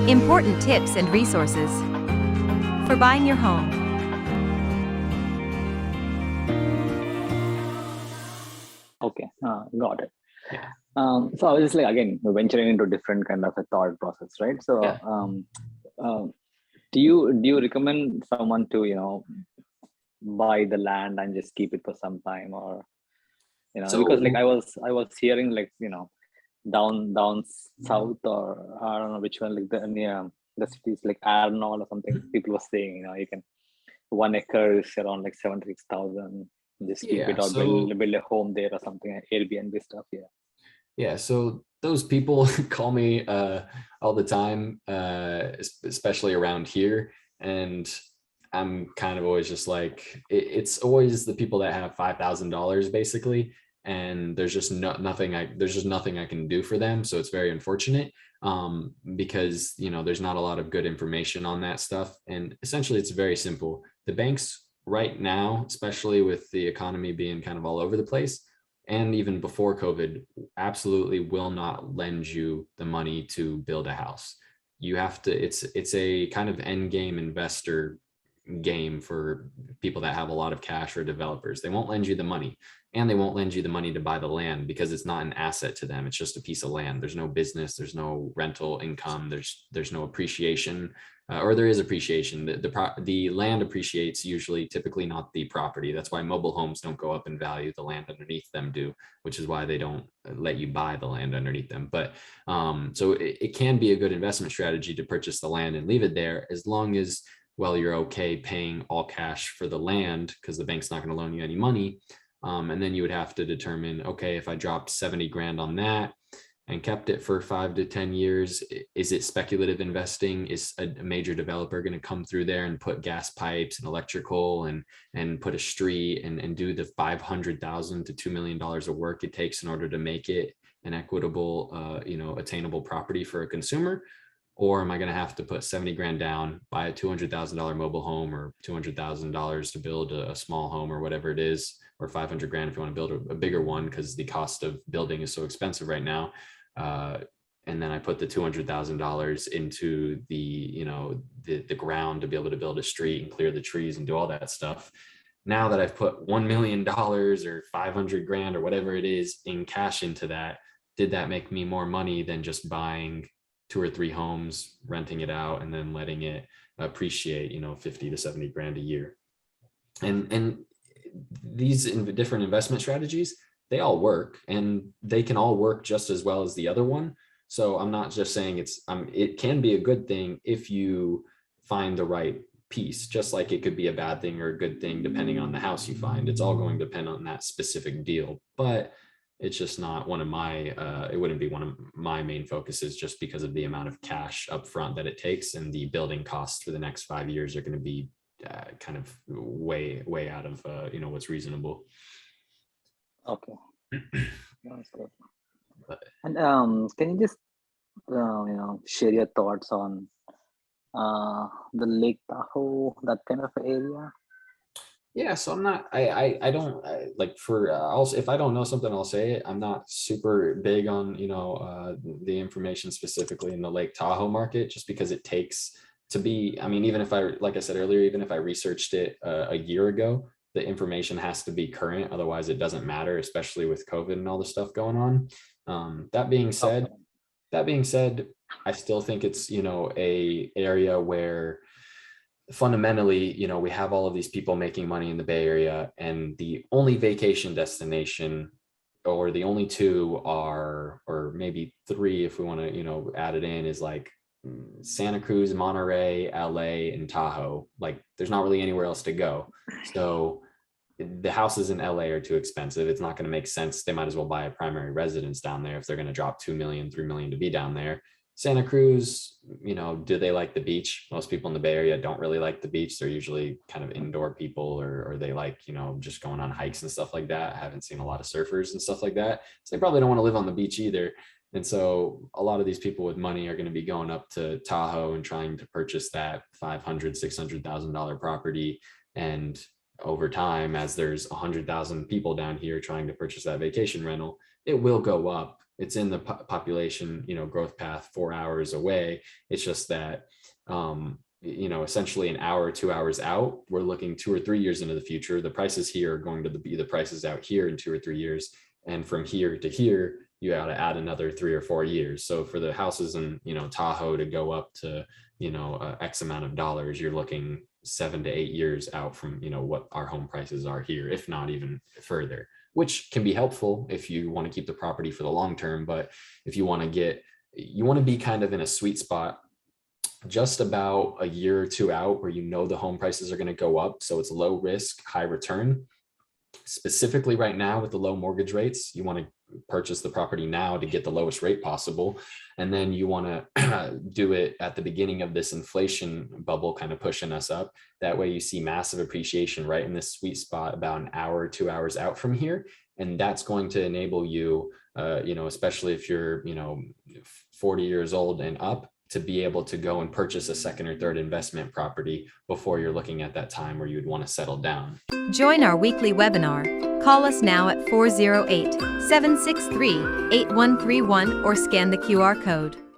Important tips and resources for buying your home. Okay, got it. Yeah. So I was just like, again, we're venturing into different kind of a thought process, right? So, Yeah. do you recommend someone to buy the land and just keep it for some time, or because like So I was hearing like down south, or I don't know which one, like the near the cities like Arnold or something. People were saying you can 1 acre is around like 76,000. Just keep it yeah, or so build a home there or something, Airbnb stuff. Yeah. yeah, so those people call me all the time, especially around here, and I'm kind of always just like it's always the people that have $5,000 basically, and there's just nothing I can do for them, so it's very unfortunate because there's not a lot of good information on that stuff, and essentially it's very simple. The banks right now, especially with the economy being kind of all over the place, and even before COVID, absolutely will not lend you the money to build a house. You have to, it's a kind of end game investor game for people that have a lot of cash or developers. They won't lend you the money, and they won't lend you the money to buy the land because it's not an asset to them. It's just a piece of land. There's no business, there's no rental income, there's no appreciation, or there is appreciation. The land appreciates usually, typically not the property. That's why mobile homes don't go up in value. The land underneath them do, which is why they don't let you buy the land underneath them. But so it can be a good investment strategy to purchase the land and leave it there, as long as, well, you're okay paying all cash for the land because the bank's not going to loan you any money. And then you would have to determine, okay, if I dropped 70 grand on that and kept it for 5 to 10 years, is it speculative investing? Is a major developer going to come through there and put gas pipes and electrical and put a street and do the $500,000 to $2 million of work it takes in order to make it an equitable, attainable property for a consumer? Or am I going to have to put 70 grand down, buy a $200,000 mobile home, or $200,000 to build a small home, or whatever it is, or 500 grand if you want to build a bigger one, because the cost of building is so expensive right now. And then I put the $200,000 into the ground to be able to build a street and clear the trees and do all that stuff. Now that I've put $1 million or 500 grand or whatever it is in cash into that, did that make me more money than just buying 2 or 3 homes, renting it out, and then letting it appreciate, 50 to 70 grand a year? And these different investment strategies, they all work, and they can all work just as well as the other one. So I'm not just saying it can be a good thing if you find the right piece, just like it could be a bad thing or a good thing depending on the house you find. It's all going to depend on that specific deal. But it's just not one of my, it wouldn't be one of my main focuses, just because of the amount of cash up front that it takes, and the building costs for the next 5 years are going to be kind of way out of what's reasonable. Okay. That's good. But, And can you just share your thoughts on the Lake Tahoe, that kind of area? yeah, so I'm not, I don't like, for also, if I don't know something, I'll say it. I'm not super big on the information specifically in the Lake Tahoe market, just because it takes to be, I mean, even if I, like I said earlier, even if I researched it a year ago, the information has to be current, otherwise it doesn't matter, especially with COVID and all the stuff going on. That being said, I still think it's a area where fundamentally, we have all of these people making money in the Bay Area, and the only vacation destination, or the only two are, or maybe three if we want to add it in, is like Santa Cruz, Monterey, LA, and Tahoe. Like, there's not really anywhere else to go. So the houses in LA are too expensive. It's not going to make sense. They might as well buy a primary residence down there if they're going to drop 2 million, 3 million to be down there. Santa Cruz, do they like the beach? Most people in the Bay Area don't really like the beach. They're usually kind of indoor people, or they like, just going on hikes and stuff like that. I haven't seen a lot of surfers and stuff like that. So they probably don't want to live on the beach either. And so a lot of these people with money are going to be going up to Tahoe and trying to purchase that $500,000, $600,000 property. And over time, as there's 100,000 people down here trying to purchase that vacation rental, it will go up. it's in the population, growth path 4 hours away. It's just that, essentially an hour or 2 hours out, we're looking 2 or 3 years into the future. The prices here are going to be the prices out here in 2 or 3 years. And from here to here, you got to add another 3 or 4 years. So for the houses in, Tahoe to go up to, X amount of dollars, you're looking 7 to 8 years out from, what our home prices are here, if not even further, which can be helpful if you want to keep the property for the long term. But if you want to be kind of in a sweet spot just about a year or two out where the home prices are going to go up. So it's low risk, high return. Specifically right now with the low mortgage rates, you want to purchase the property now to get the lowest rate possible. And then you want to do it at the beginning of this inflation bubble kind of pushing us up. That way you see massive appreciation right in this sweet spot about an hour or 2 hours out from here. And that's going to enable you, especially if you're, 40 years old and up, to be able to go and purchase a second or third investment property before you're looking at that time where you'd want to settle down. Join our weekly webinar. Call us now at 408-763-8131 or scan the QR code.